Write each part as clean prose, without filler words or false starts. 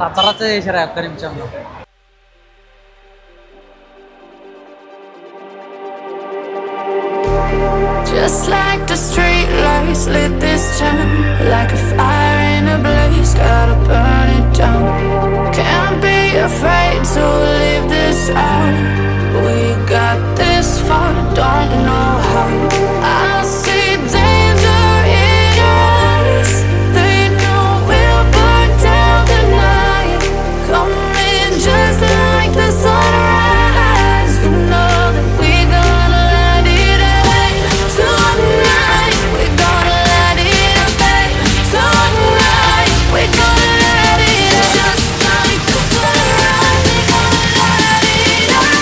రచ్చరచ్చ చేశారు ఒక్క నిమిషంలో. Just like the street lights lit this town, like a fire in a blaze, gotta burn it down. Can't be afraid to leave this out. We got this far, don't know how. I see danger in your eyes. They know we'll burn down the night. Coming just like the sunrise. You know that we gonna let it rain tonight. We gonna let it rain tonight. We gonna let it just like the sunrise. We gonna let it rain.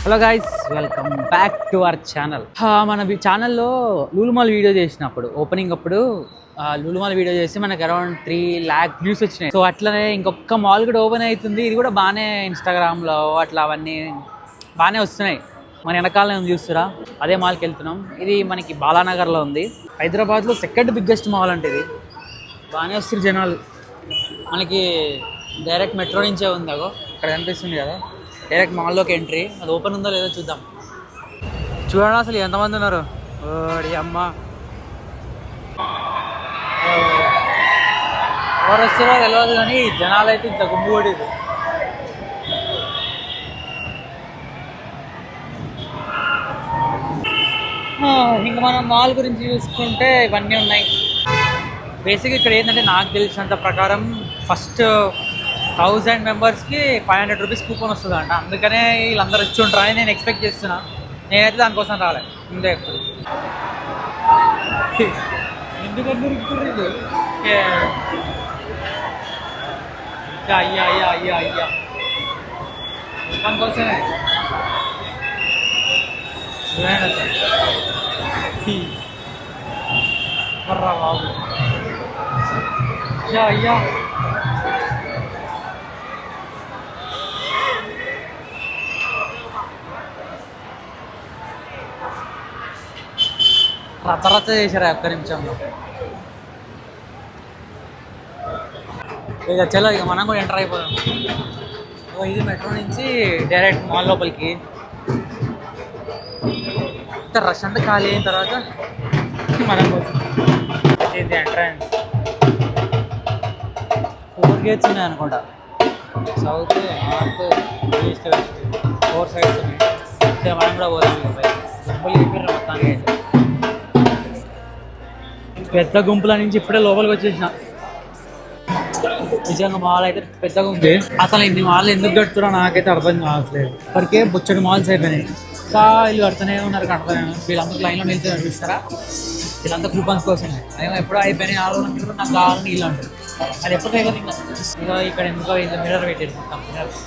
Hello guys, welcome back to our channel. మన ఛానల్లో Lulu Mall video చేసినప్పుడు opening అప్పుడు Lulu Mall video చేసి మనకు around 3 lakh views వచ్చినాయి. So అట్లనే ఇంకొక mall కూడా ఓపెన్ అవుతుంది. ఇది కూడా బాగానే ఇన్స్టాగ్రామ్లో అట్లా అవన్నీ బాగానే వస్తున్నాయి. మన వెనకాల చూస్తురా, అదే మాల్కి వెళ్తున్నాం. ఇది మనకి బాలానగర్లో ఉంది. హైదరాబాద్లో సెకండ్ బిగ్గెస్ట్ మాల్ అంటే ఇది. బాగానే వస్తారు జనాలు. మనకి డైరెక్ట్ మెట్రో నుంచే ఉంది. అగో ఇక్కడ కనిపిస్తుంది కదా, డైరెక్ట్ మాల్లోకి ఎంట్రీ. అది ఓపెన్ ఉందో లేదో చూద్దాం. చూడండి అసలు ఎంతమంది ఉన్నారు. ఓడి అమ్మ, ఎవరు వస్తారో తెలియదు కానీ జనాలు అయితే ఇంత గుంపు పడేది. ఇంకా మనం మాల్ గురించి చూసుకుంటే ఇవన్నీ ఉన్నాయి. బేసిక్గా ఇక్కడ ఏంటంటే నాకు తెలిసినంత ప్రకారం ఫస్ట్ 1000 మెంబర్స్కి 500 రూపీస్ కూపన్ వస్తుంది అంట. అందుకనే వీళ్ళందరూ వచ్చి ఉంటారని నేను ఎక్స్పెక్ట్ చేస్తున్నా. నేనైతే దానికోసం రాలే. ముందే ఎప్పుడు ఎందుకంటే అయ్యా అయ్యా అయ్యా అయ్యా దానికోసమే బర్రా బాబు. అయ్యా అయ్యా రచ్చరచ్చ చేశారు ఒక్క నిమిషంలో. ఇక చలో, ఇక మనం కూడా ఎంటర్ అయిపోదాం. ఇది మెట్రో నుంచి డైరెక్ట్ మాల్ లోపలికి. ఇంత రష్ అంతా ఖాళీ అయిన తర్వాత మనం ఇది ఎంట్రన్స్. 4 గేట్స్ ఉన్నాయి అనుకుంటా. South, north, east, west 4 sides ఉన్నాయి. అంటే మనం కూడా పోతుంది. గుంపులు చెప్పారు మొత్తానికి అయితే. పెద్ద గుంపుల నుంచి ఇప్పుడే లోపలికి వచ్చేసిన. నిజంగా మాల్ అయితే పెద్ద గుంపు. అసలు ఇన్ని మాల్ ఎందుకు కడుతున్నా నాకైతే అర్థం కావట్లేదు. ఇప్పటికే బొచ్చడి మాల్స్ అయిపోయినాయి. వీళ్ళు కడుతూనే ఉన్నారు, కడుతూనే ఉన్నారు. వీళ్ళందరూ లైన్లో నిలిచి నడిపిస్తారా? వీళ్ళంతా కూపన్స్ కోసం. అదేమో ఎప్పుడో అయిపోయినాయి. 400 నాకు కావాలని వీళ్ళు అంటారు. అది ఎప్పుడు అయిపోతుంది. ఇక ఇక్కడ ఎందుకో ఇది మిర్రర్ పెట్టారు, మొత్తం మిర్రర్స్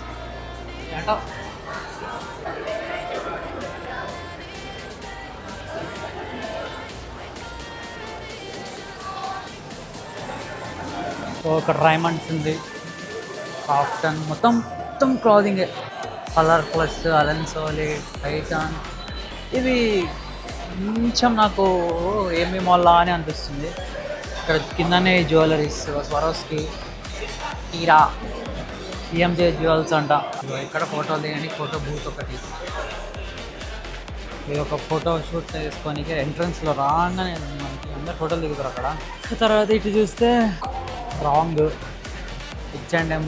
ఏంటో. సో ఇక్కడ రైమండ్స్ ఉంది, కాఫ్టన్, మొత్తం clothing. Colour plus, Allen Solly, Titan. ఇవి కొంచెం నాకు ఏమి మాల్లా అని అనిపిస్తుంది. ఇక్కడ కిందనే jewelleries, Swarovski, Hira, PMJ jewels అంట. ఇక్కడ ఫోటోలు దిగని ఫోటో బూత్ ఒకటి. ఇది ఒక ఫోటో షూట్ చేసుకోనికి ఎంట్రన్స్లో రాగానే మనకి అందరు ఫోటోలు దిగుతారు అక్కడ. తర్వాత ఇటు చూస్తే రాంగ్, H&M,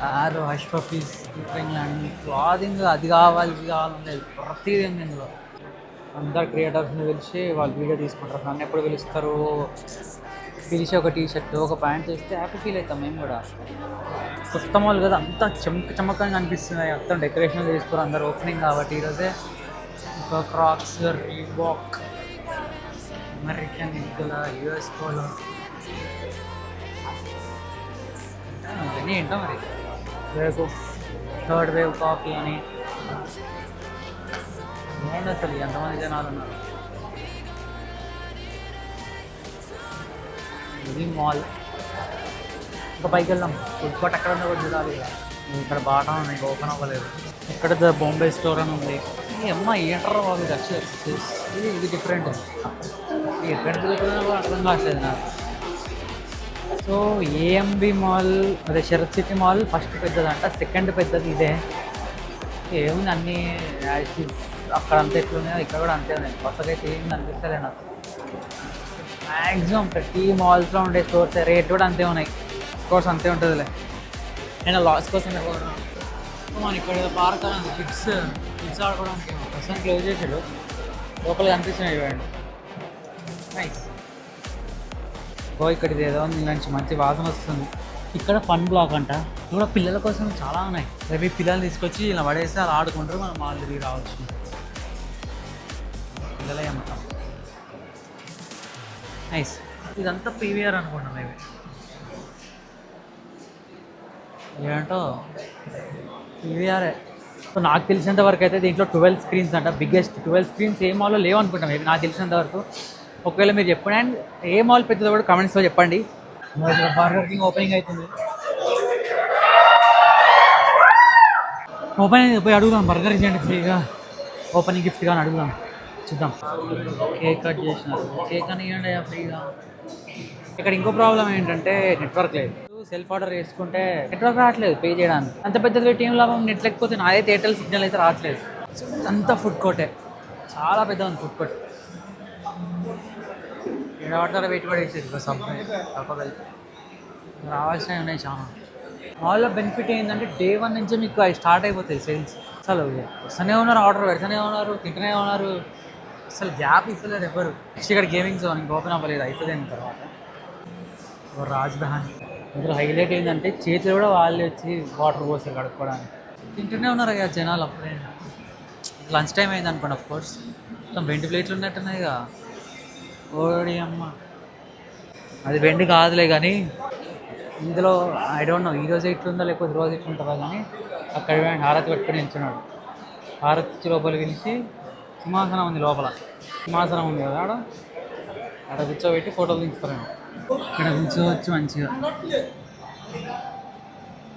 ఆరో, హష్ పఫీస్, ఇంగ్లాండ్ క్లాదింగ్. అది కావాలి, ఇది కావాలనేది ప్రతిదీ ఉంది ఇందులో. అందరు క్రియేటర్స్ని పిలిచి వాళ్ళు వీడియో తీసుకుంటారు. నన్ను ఎప్పుడు పిలుస్తారు, పిలిచి ఒక టీషర్ట్, ఒక ప్యాంట్ చేస్తే హ్యాపీ ఫీల్ అవుతాం మేము కూడా. కొత్త మాల్ కదా, అంతా చమకంగా అనిపిస్తుంది. మొత్తం డెకరేషన్ చేసుకోరు అందరు. ఓపెనింగ్ కాబట్టి ఈరోజే. ఇంకా Crocs, Reebok, American Eagle, US Polo. ఇవన్నీ ఏంటో మరి వేవ్ థర్డ్ వేవ్ కాఫీ అని ఏమండి అసలు ఎంతమంది జనాలు ఉన్నారు. ఇది మాల్. ఇంకా పైకి వెళ్దాం. ఫుడ్ కోర్ట్ ఎక్కడ ఉందో కూడా చూడాలి. ఇక్కడ బాగా ఉన్నాయి, ఓపెన్ అవ్వలేదు. ఇక్కడ బాంబే స్టోర్ అని ఉంది. ఈ అమ్మ ఏంటరా బాబు ఇది డిఫరెంట్. ఎక్కడ తిరుగుతుందో కూడా అర్థం కావట్లేదు నాకు. సో ఏఎంబి మాల్ అదే శరత్ సిటీ మాల్ ఫస్ట్ పెద్దదంట, సెకండ్ పెద్దది ఇదే. ఏముంది అన్నీ అక్కడ అంత ఎట్లున్నాయో ఇక్కడ కూడా అంతే ఉన్నాయి. కొత్తగా అయితే ఏమి అనిపిస్తలే నాకు. మ్యాక్సిమం ప్రతి మాల్స్లో ఉండే స్టోర్స్ రేట్ కూడా అంతే ఉన్నాయి. కోర్స్ అంతే ఉంటుందిలే. నేను లాస్ కోసం మన ఇక్కడ పార్క్ అని కిడ్స్ ఆడుకోవడానికి ప్రస్తుతం క్లోజ్ చేసాడు. లోపల కనిపిస్తున్నాయి చూడండి. నైస్. ఇక్కడ ఏదో మంచి మంచి వాసన వస్తుంది. ఇక్కడ ఫన్ బ్లాక్ అంట. ఇక్కడ పిల్లల కోసం చాలా ఉన్నాయి. రేపు పిల్లలు తీసుకొచ్చి ఇలా పడేస్తే అలా ఆడుకుంటారు. మనం మాల్ తిరిగి రావచ్చు. పిల్లలే అమ్ముతాం. నైస్. ఇదంతా పీవీఆర్ అనుకుంటాం మేబీ. ఏంటో పీవీఆరే. సో నాకు తెలిసినంత వరకు అయితే దీంట్లో 12 స్క్రీన్స్ అంట. బిగ్గెస్ట్ 12 స్క్రీన్స్ ఏ మాల్లో లేవు అనుకుంటాం మేబీ నాకు తెలిసినంత వరకు. ఒకవేళ మీరు చెప్పండి. అండ్ ఏ మాల్ పెద్దదో కూడా కమెంట్స్లో చెప్పండి. బర్గర్ కింగ్ ఓపెనింగ్ అవుతుంది. ఓపెనింగ్ పోయి అడుగుదాం. బర్గర్ ఇచ్చేయండి ఫ్రీగా, ఓపెనింగ్ గిఫ్ట్గా అని అడుగుదాం. చూద్దాం. కేక్ కట్ చేసినారు. కేక్ అని ఇవ్వండి ఫ్రీగా. ఇక్కడ ఇంకో ప్రాబ్లం ఏంటంటే నెట్వర్క్ లేదు. సెల్ఫ్ ఆర్డర్ చేసుకుంటే నెట్వర్క్ రావట్లేదు పే చేయడానికి. అంత పెద్ద టీం లాభం నెట్ లేకపోతే నాదైతే ఎయిర్టెల్ సిగ్నల్ అయితే రావట్లేదు. అంతా ఫుడ్ కోర్టే, చాలా పెద్ద ఉంది ఫుడ్ కోర్ట్. ఏడవటారా వెయిట్ పడేసేది సబ్వే రావాల్సినవి ఉన్నాయి చాలా. మాల్లో బెనిఫిట్ ఏంటంటే డే 1 నుంచి మీకు అవి స్టార్ట్ అయిపోతాయి సేల్స్. అసలు వస్తూనే ఉన్నారు, ఆర్డర్ పెడుతూనే ఉన్నారు, తింటూనే ఉన్నారు. అసలు గ్యాప్ ఇస్తలేదు ఎవరు. నెక్స్ట్ ఇక్కడ గేమింగ్ జోన్ ఇంకా ఓపెన్ అవ్వలేదు, అవుతుంది అయిన తర్వాత. రాజధాని ఇందులో హైలైట్ ఏంటంటే చేతులు కూడా వాళ్ళే వచ్చి వాటర్ పోసారు కడుక్కోవడానికి. తింటూనే ఉన్నారు ఇక జనాలు. అప్పుడే లంచ్ టైం అయింది అనుకోండి. అఫ్ కోర్స్ మొత్తం 20 ప్లేట్లు ఉన్నట్టున్నాయి ఇక. ఓడి అమ్మ, అది వెండి కాదులే కానీ ఇందులో ఐ డోంట్ నో ఈరోజు ఇట్లుందో లేకపోతే రోజు ఇట్లుంటుందో కానీ అక్కడ హారతి పెట్టుకుని నిల్చున్నాడు. హారతి ఇచ్చి లోపలికి పిలిచి సింహాసనం ఉంది లోపల. సింహాసనం ఉంది కదా ఆడ కూర్చోబెట్టి ఫోటోలు తీస్తారండి. ఇక్కడ కూర్చోవచ్చు మంచిగా.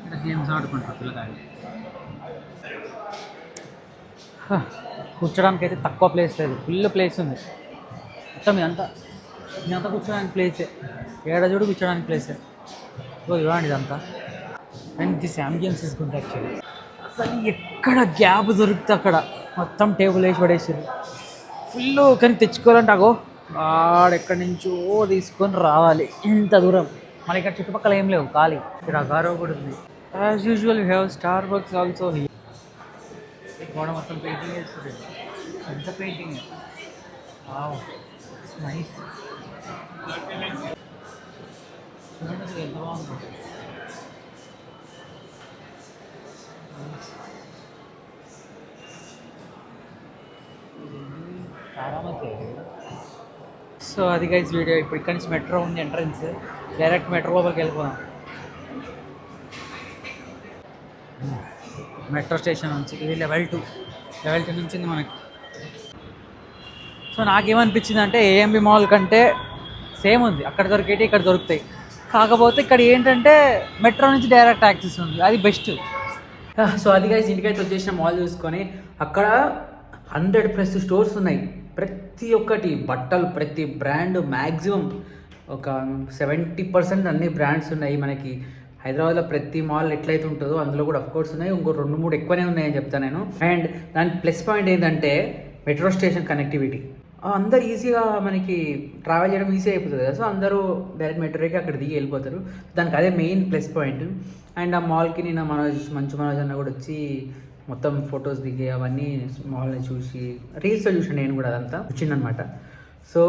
ఇక్కడ గేమ్స్ ఆడుకుంటారు పిల్లకాయలు. కూర్చోడానికి అయితే తక్కువ ప్లేస్ లేదు, ఫుల్ ప్లేస్ ఉంది. మొత్తం ఇదంతా కూర్చోడానికి ప్లేసే. ఏడ చూడు కూర్చోడానికి ప్లేసే. ఇవ్వండి ఇదంతా. అండ్ దిస్ అంబియన్స్ తీసుకుంటే యాక్చువల్లీ అసలు ఎక్కడ గ్యాప్ దొరికితే అక్కడ మొత్తం టేబుల్ వేసి పడేసారు ఫుల్. కానీ తెచ్చుకోవాలంటే అగో ఆడెక్కడి నుంచో తీసుకొని రావాలి ఎంత దూరం. మళ్ళీ ఇక్కడ చుట్టుపక్కల ఏం లేవు, ఖాళీ. ఇక్కడ అగారో కూడా ఉంది. As usual we have Starbucks also. గోడ మొత్తం పెయింటింగ్ వేస్తుంది. ఎంత పెయింటింగ్, నైస్. చూడండి ఎంత బాగుంది. సో అది గైస్ వీడియో. ఇప్పుడు ఇక్కడి నుంచి మెట్రో ఉంది ఎంట్రన్స్. డైరెక్ట్ మెట్రో లోపలికి వెళ్ళిపోదాం. మెట్రో స్టేషన్ నుంచి ఇది లెవెల్ 2 నుంచి ఉంది మనకి. సో నాకేమనిపించింది అంటే ఏఎంబి మాల్ కంటే సేమ్ ఉంది. అక్కడ దొరికేటి ఇక్కడ దొరుకుతాయి. కాకపోతే ఇక్కడ ఏంటంటే మెట్రో నుంచి డైరెక్ట్ యాక్సెస్ ఉంది, అది బెస్ట్. సో అది గైస్ ఇంటికైతే వచ్చేసిన మాల్ చూసుకొని అక్కడ 100+ స్టోర్స్ ఉన్నాయి. ప్రతి ఒక్కటి బట్టలు, ప్రతి బ్రాండ్ మ్యాక్సిమం ఒక 70% అన్ని బ్రాండ్స్ ఉన్నాయి మనకి. హైదరాబాద్లో ప్రతి మాల్ ఎట్లయితే ఉంటుందో అందులో కూడా అఫ్కోర్స్ ఉన్నాయి. ఇంకో 2-3 ఎక్కువనే ఉన్నాయని చెప్తాను నేను. అండ్ దాని ప్లస్ పాయింట్ ఏంటంటే మెట్రో స్టేషన్ కనెక్టివిటీ. అందరు ఈజీగా మనకి ట్రావెల్ చేయడం ఈజీ అయిపోతుంది కదా. సో అందరూ డైరెక్ట్ మెట్రోకి అక్కడ దిగి వెళ్ళిపోతారు. దానికి అదే మెయిన్ ప్లస్ పాయింట్. అండ్ ఆ మాల్కి నేను మంచు మనోజ్ అన్న కూడా వచ్చి మొత్తం ఫొటోస్ దిగి అవన్నీ మాల్ని చూసి రీల్స్లో చూసాను నేను కూడా. అదంతా వచ్చిందనమాట. సో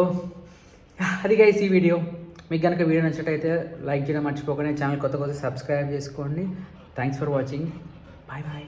అది గైస్ ఈ వీడియో. మీకు కనుక వీడియో నచ్చినట్టయితే లైక్ చేయడం మర్చిపోకుండా ఛానల్ కొత్త సబ్స్క్రైబ్ చేసుకోండి. Thanks for watching. Bye bye.